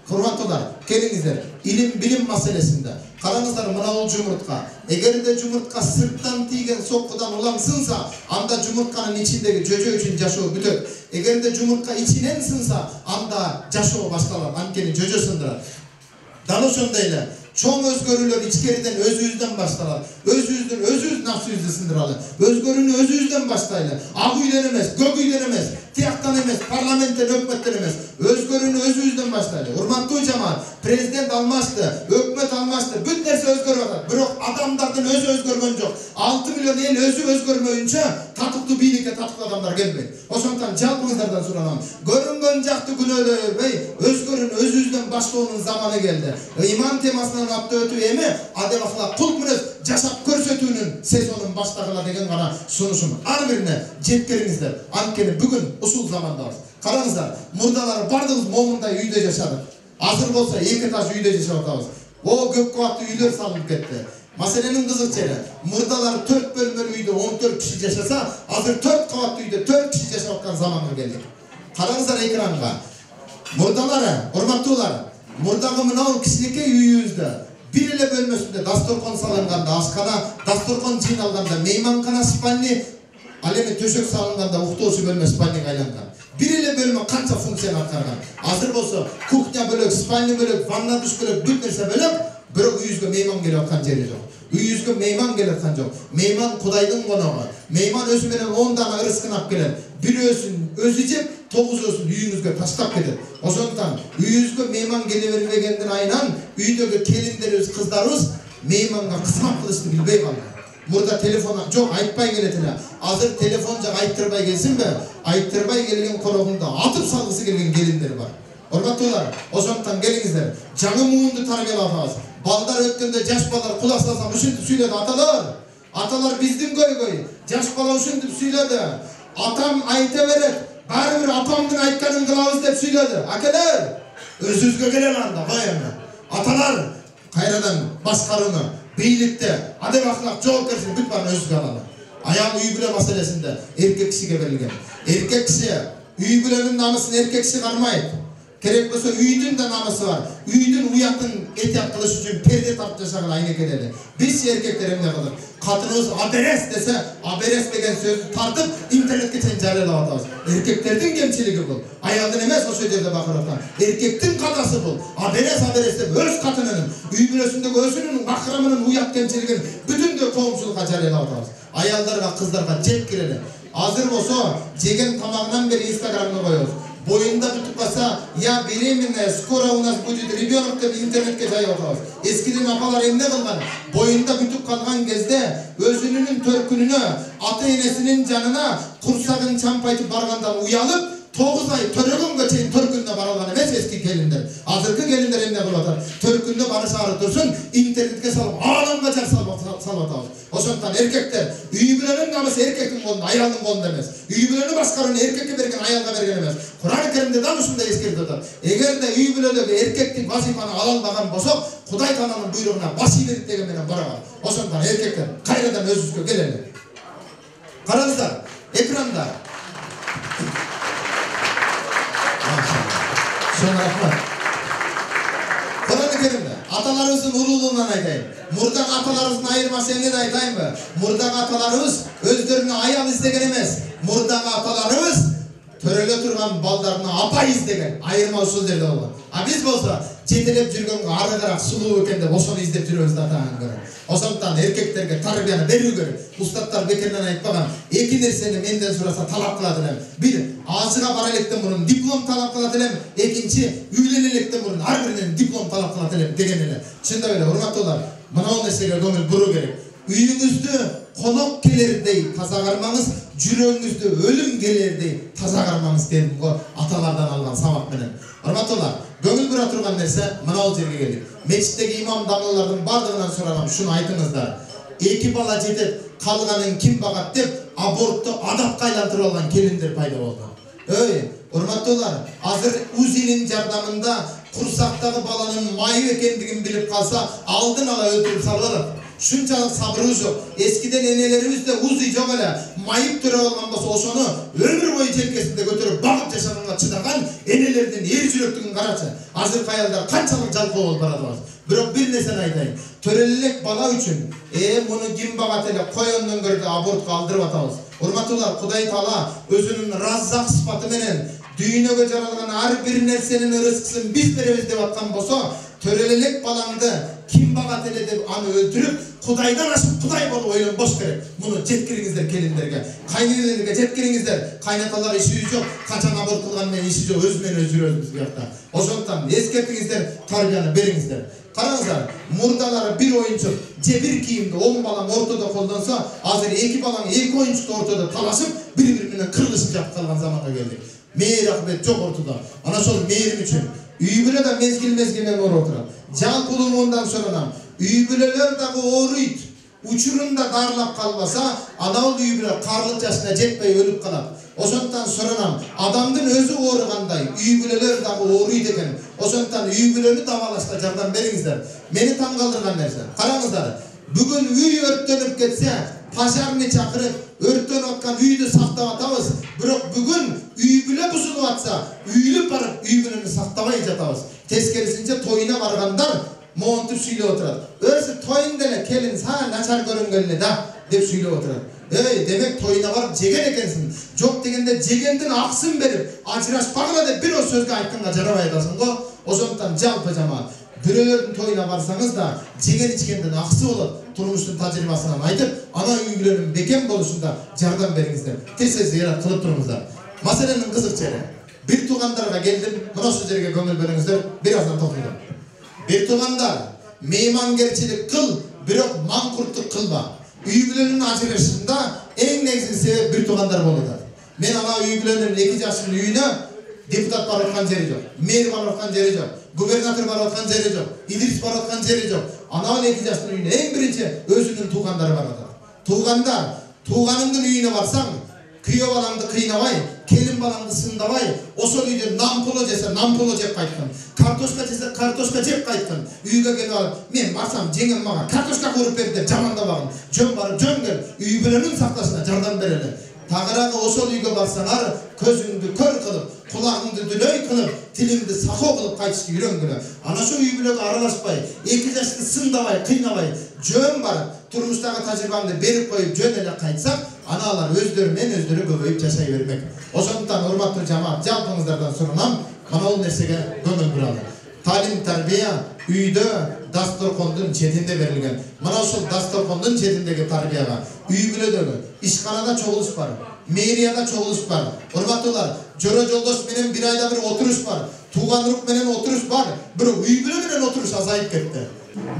Hurmatlılar, kelingizler, ilim bilim meselesinde. Karаңыздар мына ул жұмыртқа. Егер де жұмыртқа сырттан тиген соққыдан улансынса, анда жұмыртқаның içindегі жөжө үчүн жашоо бүтөт. Егер де жұмыртқа içинен сынса, анда жашоо башталат. Анткени жөжө сындырат. Дал ошондой эле чоң өзгөрүүлөр ичкериден өзүбүздөн башталат. Өзүбүз нафсыбызды сындыралы. Өзгөрүүнү өзүбүздөн баштайлы. Ак үйдөн эмес, көк үйдөн эмес, тияктан эмес, парламенттен, өкмөттөн эмес. Өзгөрүүнү өзүбүздөн баштайлы. Урматтуу жамаат, президент алмашты, өкмөт алмашты, бүт нерсе өзгөрүп атат. Бирок адамдардын өзү өзгөргөн жок. 6 миллион эл өзү өзгөрмөйүнчө татыктуу бийликке татыктуу адамдар келбейт. Ошондуктан жалпыңыздардан суранам. Көрүнгөн жакты күнөөлөбөй, өзгөрүүнү өзүбүздөн баштоонун заманы келди. Иман темасынан атты өтүү эми адабакла кул мүнөз жашап көрсөтүүнүн сезонун баштагыла деген гана сунушум. Ар бирине жеткириңиздер. Анткени бүгүн ушул замандабыз. Караңыздар, мурдалар бардыгыбыз момундай үйдө жашадык. Азыр болсо 2 этаж үйдө жашап атабыз. О көп кабаттуу үйлөр салынып кетти. Маселенин кызык жери, мурдалар 4 бөлмөлүү үйдө 14 киши жашаса, азыр 4 кабаттуу үйдө 4 киши жашап аткан заманга келдик. Караңыздар экранга. Мурдалар, урматтуулар, мурдагы мынау кичинекей үйүбүздө бир эле бөлмөсүндө дасторкон салынганда, ашкана, дасторкон жыйналганда, мейманкана спальни, ал эми төшөк салынганда уктоочу бөлмө спальниге айланган. Бир эле бөлмө канча функцияны аткарган. Азыр болсо кухня бөлөк, спальни бөлөк, ванна душ бөлөк, бүт нерсе бөлөк, бирок үйүбүзгө мейман келип аткан жери жок. Үйүбүзгө мейман келип аткан жок. Мейман Кудайдын коногу. Мейман өзү менен 10 дана ырыскын алып келет. Бирөөсүн өзү жеп, 9-өсүн үйүңүзгө таштап кетет. Ошондуктан үйүбүзгө мейман келе бербегендин айынан үйдөгү келиндерибиз, кыздарыбыз мейманга кызмат кылышты билбей калды. Мурда телефон жок, айтпай келет эле. Азыр телефон жак айттырбай келсинби? Айттырбай келген корогунда атып салгысы келген келиндер бар. Урматтуулар, ошондуктан келиңиздер. Жаңы муунду тарбиялап атабыз. Балдар өткөндө жаш балдар кулак салсам ушинтип сүйлөдү аталар. Аталар биздин көйгөй. Жаш бала ушинтип сүйлөдү. Атам айта берет. Бары бир апамдын айтканын кылабыз деп сүйлөдү. Акелер, өзүбүзгө келели анда, коёмун. Аталар кайрадан башкарууну, бийликте адеп акылак жоопкерчилик бүт баарын өзүгө алалы. Аял үй бүлө маселесинде эркек кишиге берилген. Эркек киши үй бүлөнүн намысын эркек киши кармайт. Керек болсо үйдүн да намысы бар. Үйдүн уятын этият кылыш үчүн перде тартып жашаган айнекелер эле. Биз эркектер эмне кылдык? Катыныбыз аберес десе, аберес деген сөздү тартып интернетке чейин жарыялап атабыз. Эркектердин кемчилиги бул. Аялдын эмес ошол жерде бакырып аткан. Эркектин катасы бул. Аберес деп өз катынын, үй бүлөсүндөгү өзүнүн бакырамынын уят кемчилигин бүтүндөй коомчулукка жарыялап атабыз. Аялдарга, кыздарга жеткирели. Азыр болсо жеген тамагынан бери Инстаграмга коебуз. Боюнда бүтүп калса, я беременная, скоро у нас будет ребенок деп интернетке жайып атабыз. Эскиден апалар эмне кылган? Боюнда бүтүп калган кезде өзүнүн төркүнүнө, ата-энесинин жанына курсагын чампайтып баргандан уялып, 9 ай төрөгөнгө чейин төркүндө бара алган эмес эски келиндер. Азыркы келиндер эмне кылып атат? Төркүндө барышаары турсун, интернетке салып, ааламга жар салып атабыз. Ошондуктан эркектер, үй бүлөнүн намысы эркектин колунда, аялдын колунда эмес. Үй бүлөнү башкарууну эркекке берген, аялга берген эмес. Кур'ан Керимде дал ушундай эскертип атат. Эгерде үй бүлөдөгү эркектик вазифаны ала албаган болсок, Кудай Тааланын буйругуна баш ийбедик деген менен барабыз. Ошондуктан эркектер кайрадан өзүбүзгө келели. Караңыздар, экранда. Şuna rahmat. Kur'an-ı Kerim'de atalarımızın ululuğundan aytayım. Murdak atalarımızın ayırması emniyet aytayım mı? Murdak atalarımız özlerine ayal izlegen emez. Murdak atalarımız törele turgan baldarına apa izlegen. Ayırma usul derdi oldu. Biz bolsa çetelep жүргөнгө ары карак сулуу экен деп ошону издеп жүрөбүз да атаган көрөм. Ошондуктан эркектерге тарбияны берүү керек. Устаттар бекерден айтпаган. Эки нерсени менден сураса талап кылат элем. Бир, ажыга бара электен мурун диплом талап кылат элем. Экинчи, үйлөнө электен мурун ар биринен диплом талап кылат элем деген эле. Чындап эле, урматтуулар, мына нерсеге көңүл буруу керек. Үйүңүздү конок келердей таза кармаңыз, жүрөгүңүздү өлүм келердей таза кармаңыз дедим го аталардан алган сабак менен. Урматтуулар, көңүл бура турган нерсе мына жерге келдик. Мечиттеги имам дамлылардын бардыгынан суранам, шуну айтыңыздар. 2 бала жетет, калганын ким багат деп абортту адапка айлантырып алган келиндер пайда болду. Урматтуулар, азыр УЗИнин жардамында курсактагы баланын майы экендигин билип калса, алдын ала өлтүрүп салып Şunçalık sabrımız yok. Eskiden enelerimiz de uzayacak öyle. Mayıp türe olgan bolsa oşonu ömür boyu jelkesinde götürüp bakıp yaşaganга çıdagan enelerden er yürektigin karaçı. Azır kayallar kançalık jalkoo bolup baradybыз. Bирок bir neseni aytayın. Törelilek bala üçün bunu kim bagat ele koyondan görüp abortqa aldırıp atabыз. Urmatullar, Kuday Taala özünün razzak sıfatı menen düýnöge jaralgan har bir nersenin rızkısın biz berебиz dep atkan bolsa, törelilek balandı kim bagat ele dep anı öldürüp Kudaydan aşıp Kuday bolup oýlanboş gerek. Bunu jetkiringizler kelinlerge, kaynenelerge jetkiringizler. Kaynatalar işi yok, kaçan abort kılgan men işi yok, özmen özürüyoruz bu ýakta. Oşondan eskertiңizler, tarbiyany beriңizler. Karаңызlar, murdalары bir oyuncu, bir kiyimde 10 balan ortada koldansa, hazır 2 balan 2 oyuncu ortada talaşıp, birbirine kırılışıp yaptırılan zamana geldik. Meğer akıbet çok ortada. Ana sol meğerim için. Üybüle de mezgil or oturan. Can pulum ondan sonra üybüleler de oğruyut. Uçurunda darlap kalmasa, anavul üybüle karlık yaşına jetpey ölüp kalat. Oşondan soranam, adamdın özü oğurganday, üybüleler de oğruyut eken. Oşondan üybüleni davalaşta jardan beriңizler. Meni taң kaldırgan nerse. Karаңызlar, bugün üy örtlenip ketse, paşarını çakırıp, örtten atkan üydü saktap atabız. Bирок bugün üybüle buzulup atsa, üylüp barıp üybüleni saktabay jatabız. Teskerisince toyuna varganlar, moğuntup süyle oturat. Özü toyun dele kelin sana naçar görüngönle da dep süyle oturat. Demek toyuna varıp jegen ekensin. Jok degende jegendin aksın berip, ajırashpagıla dep bir o sözge aytkanga jarabay atasın go. Oşondan jalpı jamaat. Birilerinin toyuna varsanız da jegen içkenden aksı olup, turmuştun tajribasынан aytıp, ana üylerinin beken boluşunda jardan beriңizler. Tez ziyaret kılıp turumuzlar. Maselenin kızık çere. Bir tuğandarga geldim, mına şu жерге көңүл beriңizler, birazdan toxtaydım. Bir tuğandar, meymangerçilik kıl, birok mankurtluk kılma. Üyübülenin ajırışında en negizli sebep bir tuğandar bolular. Men ana üyübülenin 2 yaşının üyüne deputat bar atkan jeri jok, mer bar atkan jeri jok, gubernatör bar atkan jeri jok, İdris bar atkan jeri jok. Ana 2 yaşının üyüne en birinci özünün tuğandары bar atar. Tuğandar, tuğanыңдын üyüne barsaң, kүйö balanды kıynabay, kelin balandı sındabay, osol üyde nampolo jese nampolo jep kaytkın. Kartoşka jese kartoşka jep kaytkın. Üyge gelip alıp, men barsam jengem maga kartoşka korup berdi dep jamanda bagın. Jön barıp jön gel, üybilenin saktasına jardan bereli. Tağırağı osol üyge barsaňar, közüňdi kör kılıp, kulağыңды dülöy kılıp, tilimdi sako kılıp kaytıştı yüreňgüle. Ana şu üybilege aralaşpay, 2 yaşlı sındabay, kıynabay, jön barıp, turmuştagı tajribamды berip koyup jön ele kaytsak, analar özleri köpeyip yaşay vermek. Oşondan hormatly jamaat, jalpıňızlardan soranam, mana ol nersege köňül buraly. Talim tarbiya üýde dastorkondun chetinde berilgen. Mana şol dastorkondun chetindegi tarbiyaga üýgüledögi işkanada çoğuluş bar, meyriyada çoğuluş bar. Hormatlylar, joro joldoş menen bir ayda bir oturuş bar, tuğanlyk menen oturuş bar. Bирок üýgüle menen oturuş azayıp ketdi.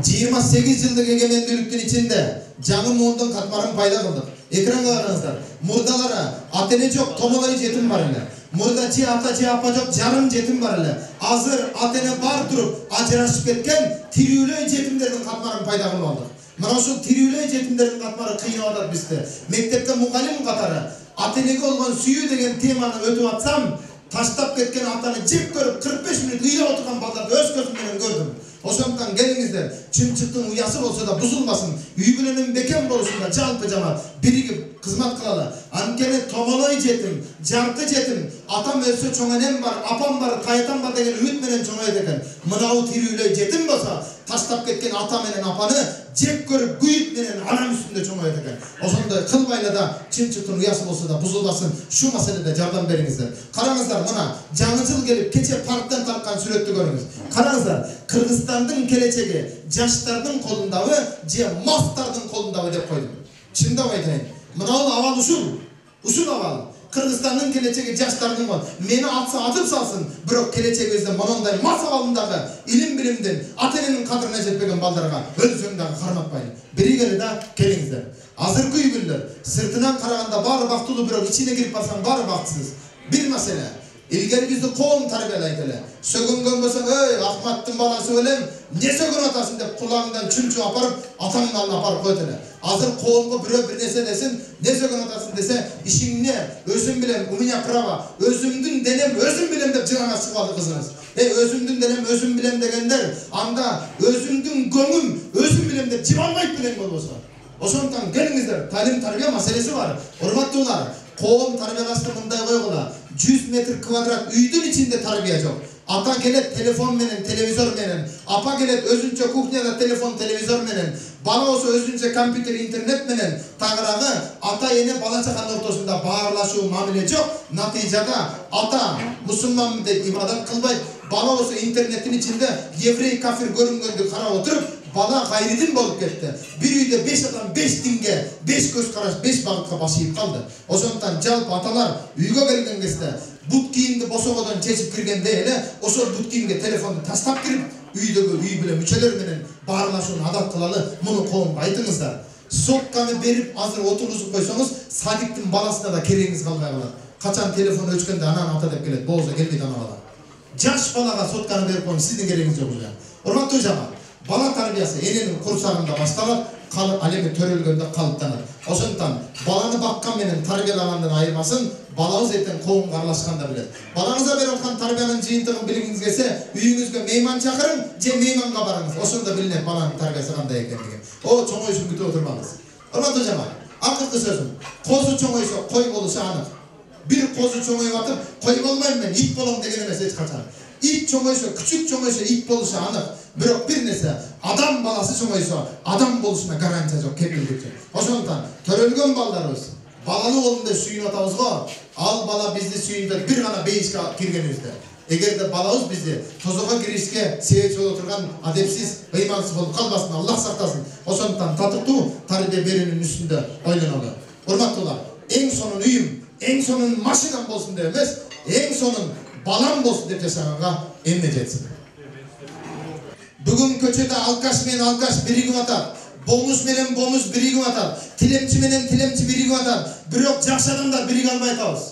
28 yıllık egemenliktин içinde жаңы мундун katmarın payda kıldık. Ekranga karаңыздар. Murdalara atene çok, tomolayı jetim var ele. Murda çi apa çok, jarım jetim var ele. Azır atene bar durup, ajırashıp ketken tirüylöy jetimlerden katmarın payda kılıp aldık. Mana şu tirüylöy jetimlerden katmarı kıyına adat bizde. Mektepte mukallim katары. Atenege olgan süyü degen temany ötüp atsam, taştap ketken atany jep görüp 45 minut uyla oturgan baldardy öz gözüm menen gördüm. Oşondan geliңizler, çımçıktın uyası bolsa da buzulmasın, üýbilenin beken boluşunda jalpı jamaat birigip kızmat kılalar. Ankene tomoloy jetim, jartı jetim, atam ölse çoň enem bar, apam bar, taytam bar degen ümit menen çoňayt eken. Mınaw tirüylöy jetim bolsa, taştap ketken ata menen apany jep görüp güýüt menen anam üstünde çoňayt eken. Oşonda kılbayla da çımçıktın uyası bolsa da buzulmasın, şu maselede jardam beriңizler. Karаңыздар, mına жаңы жыл gelip keçe parktan tartkan süretdi görüңüz. Karаңыздар, Kırgızstandın kelечеги жаштардын колундабы же мастардын колундабы деп койдум. Чындап айтайын. Мынау авал ушул авал. Kırgızstandın kelечеги жаштардын кол. Meni atsa atıp salsın. Бирок келечегибизде монундай мас авалындагы илим билимдин ата-эненин кадырына жетпеген балдарга өлсөң дагы карматпайын. Биригели да келиңиздер. Азыркы üýgüller sırtынан караганда баары бактылуу, бирок içine кирип барсаң баары бактысыз. Bir mesele. İlgari bizni qoğum tarbiyalaydı ele. Sögüngön bolsa, Ahmattın balası ölem, ne sögün atasın dep kulağından çümçü aparıp, atanın alına aparıp koydu ele. Azır qoğumga bir nese desin, ne sögün atasın dese, işin ne, özüm bilem, uminya prava, özümdün denem, özüm bilem dep cırana sıkıldı kızınız. Özümdün denem, özüm bilem degenler, anda özümdün gömüm, özüm bilem dep civanlayıp bilen bol Ошондуктан келиңиздер, талим тарбия маселеси бар. Урматтуулар, коом тарбиясында мындай койгула. 100 метр квадрат үйдүн ичинде тарбия жок. Ата келет телефон менен, телевизор менен, апа келет өзүнчө кухняда телефон, телевизор менен, бала болсо өзүнчө компьютер, интернет менен, тагыраагы ата эне бала чаканын ортосунда баарлашуу мамиле жок. Натыйжада ата мусулманмын деп ибадат кылбайт, бала болсо интернеттин ичинде еврей кафир көрүнгөндү карап отуруп, бала гайридин болуп кетти. Бир үйдө 5 адам 5 динге, 5 көз караш, 5 багытка басып калды. Ошондуктан жалпы аталар үйгө келген кезде бут кийимди босогодон чечип киргенде эле ошол бут кийимге телефонду таштап кирип, үйдөгү үй бүлө мүчөлөр менен баарлашууну адат кылалы. Муну коомго айтыңыздар. Сотканы берип азыр отургузуп койсоңуз, садиктин баласына да керегиңиз калбай калат. Качан телефон өчкөндө анан ата деп келет, болсо келбейт ана бала. Жаш балага сотканы берип коюң, сиздин керегиңиз жок эле. Урматтуу жамаат, бала тарбиясы эненин курсагында башталат, ал эми төрөлгөндө калыптанат. Ошондуктан баланы баккан менен тарбиялагандын айырмасын балабыз эртең коомго аралашканда билет. Балаңызга берип аткан тарбиянын жыйынтыгын билгиңиз келсе, үйүңүзгө мейман чакырың, же мейманга барыңыз. Ошондо билинет баланын тарбиясы кандай экендиги. О, чоңоюшун күтүп отурмаңыз. Урматтуу жамаат, акыркы сөзүм, козу чоңойсо кой болушу анык. Бир козу чоңоюп атып, кой болмойм мен, ит болом деген эмес эч качан. Ит чоңойсо, күчүк чоңойсо ит болушу анык. Бирок бир нерсе, адам баласы чоңойсо, адам болушуна гарантия жок, кепилдик жок. Ошондуктан төрөлгөн балдарыбыз балалуу болдум деп сүйүнүп атабыз го. Ал бала бизди сүйүндүп бир гана бейишке киргенибизде. Эгерде балабыз бизди тозого киришке себепчи болуп турган адепсиз, ыймансыз болуп калбасын, Аллах сактасын. Ошондуктан татыктуу тарбия берүүнүн үстүндө ойлонолу. Урматтуулар, эң сонун үйүм, эң сонун машинам болсун деп эмес, эң сонун балам болсун деп жашаганга эмне жетсин. Бүгүн көчөдө алкаш менен алкаш биригип атат. Бомуз менен бомуз биригип атат. Тилемчи менен тилемчи биригип атат. Бирок жакшы адамдар бириге албай атабыз.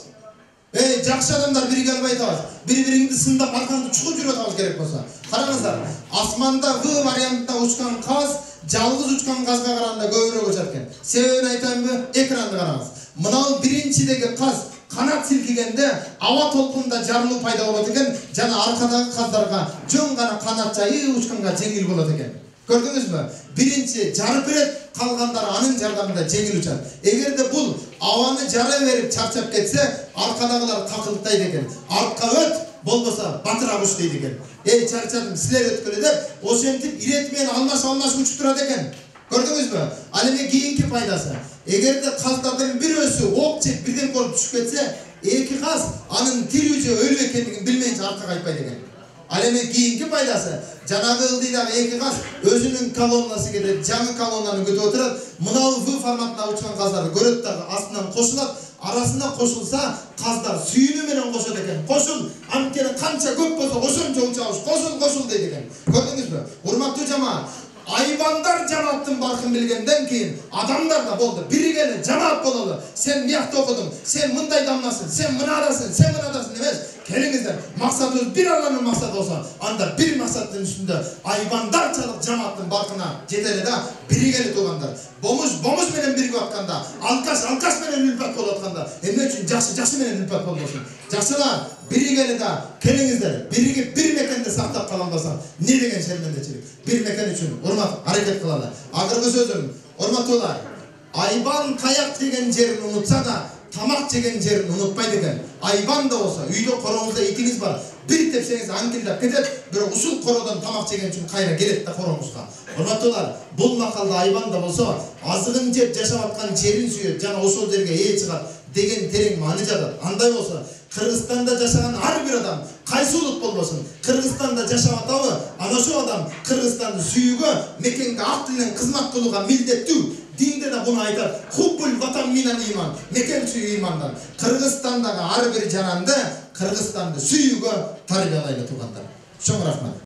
Жакшы адамдар бириге албай атабыз. Бири-бириңди сындап арканды чугуп жүрүп атабыз керек болсо. Караңыздар, асманда В вариантында учкан каз, жалгыз учкан казга караганда көбүрөөк учат экен. Себебин айтайынбы? Экранды караңыз. Мынау биринчидеги каз канат силкигенде аба толкунда жарылуу пайда болот экен, жана аркадагы каздарга жөн гана канат жайып учканга жеңил болот экен. Көрдүңүзбү? Биринчи жарып берет, калгандары анын жардамында жеңил учат. Эгерде бул абаны жара берип чарчап кетсе, аркадагылар какылтайт экен. Артка өт, болбосо батыраак уч дейт экен. Чарчадым, силер өткөлө деп, ошентип ирет менен алмаш учуп турат экен. Көрдүңүзбү? Ал эми кийинки пайдасы. Эгерде каздардын бирөөсү ок жеп бирден болуп түшүп кетсе, эки каз анын тирүү же өлүү экендигин билмейинче артка кайтпайт экен. Ал эми кийинки пайдасы, жанагы ылдыйдагы эки каз өзүнүн колоннасы кетет, жаңы колоннаны күтүп отурат. Мынау В форматына учкан каздарды көрөт дагы астынан кошулат, арасына кошулса, каздар сүйүнү менен кошот экен. Кошул, анткени канча көп болсо ошончо учабыз, кошул дейт экен. Көрдүңүзбү? Урматтуу жамаат, айбандар жамааттын баркын билгенден кийин адамдар да болду. Биригеле жамаат бололу. Сен биякта окудуң, сен мындай дамнасың, сен мынадасың, сен мынадасың эмес. Келиңиздер, максатыбыз бир Алланын максаты болсо, анда бир максаттын үстүндө айбандарчалык жамааттын баркына жетели да, биригеле туугандар. Бомуз менен биригип атканда, алкаш менен үлпат болуп атканда, эмне үчүн жакшы менен үлпат болбосун? Жакшылар, биригеле да, келиңиздер, биригип бир мекенде сактап каламбаса, не деген шермендечилик? Бир мекен үчүн урмат, аракет кылалы. Акыркы сөзүм, урматтуулар, айбан каяк деген жерин унутса да, тамак жеген жерин унутпайт экен. Айбан да болсо, үйдө короңузда итиңиз бар. Бир тепсеңиз аңкылдап кетет, бирок ушул кородон тамак жеген үчүн кайра келет да короңузга. Урматтуулар, бул макалда айбан да болсо, азыгын жеп жашап аткан жерин сүйөт, жана ошол жерге чыгат деген терең маани жатат. Андай болсо, Кыргызстанда жашаган ар бир адам, кайсы улут болбосун, Кыргызстанда жашап атабы, ана ошол адам Кыргызстанды сүйүүгө, мекенге ак тилинен кызмат кылууга милдеттүү. Динде да буну айтат. Хуббул ватан минан иман. Мекен сүйүү имандан. Кыргызстандагы ар бир жананды Кыргызстанды сүйүүгө тарбиялайлы туугандар. Чоң рахмат.